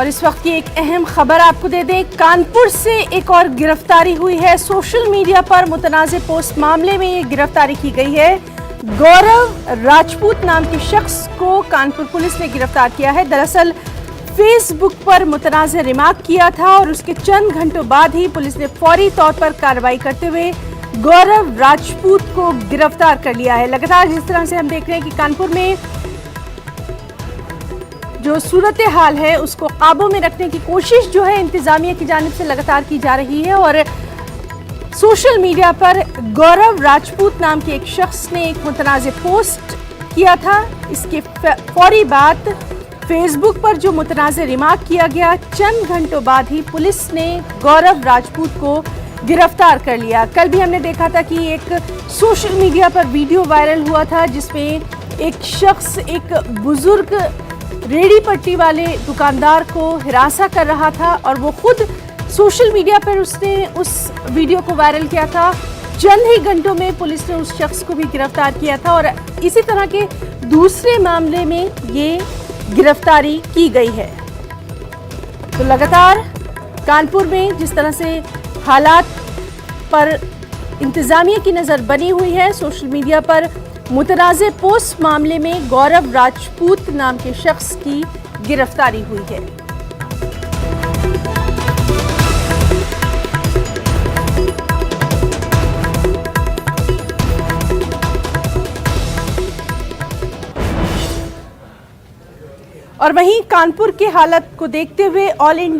और इस वक्त की एक अहम खबर आपको दे दें, कानपुर से एक और गिरफ्तारी हुई है। सोशल मीडिया पर मुतनाज़े पोस्ट मामले में ये गिरफ्तारी की गई है। गौरव राजपूत नाम के शख्स को कानपुर पुलिस ने गिरफ्तार किया है। दरअसल फेसबुक पर मुतनाज़े रिमार्क किया था और उसके चंद घंटों बाद ही पुलिस ने फौरी तौर पर कार्रवाई करते हुए गौरव राजपूत को गिरफ्तार कर लिया है। लगातार जिस तरह से हम देख रहे हैं कि कानपुर में जो सूरत हाल है उसको काबू में रखने की कोशिश जो है इंतजामिया की जानिब से लगातार की जा रही है। और सोशल मीडिया पर गौरव राजपूत नाम के एक शख्स ने एक मुतनाज़े पोस्ट किया था। इसके फौरी बाद फेसबुक पर जो मुतनाज़े रिमार्क किया गया, चंद घंटों बाद ही पुलिस ने गौरव राजपूत को गिरफ्तार कर लिया। कल भी हमने देखा था कि एक सोशल मीडिया पर वीडियो वायरल हुआ था जिसमें एक शख्स एक बुजुर्ग रेडी पट्टी वाले दुकानदार को हिरासा कर रहा था और वो खुद सोशल मीडिया पर उसने उस वीडियो को वायरल किया था। चंद ही घंटों में पुलिस ने उस शख्स को भी गिरफ्तार किया था और इसी तरह के दूसरे मामले में ये गिरफ्तारी की गई है। तो लगातार कानपुर में जिस तरह से हालात पर इंतजामिया की नज़र बनी हुई है, सोशल मीडिया पर मुतनाज़े पोस्ट मामले में गौरव राजपूत नाम के शख्स की गिरफ्तारी हुई है। और वहीं कानपुर के हालत को देखते हुए ऑल इंडिया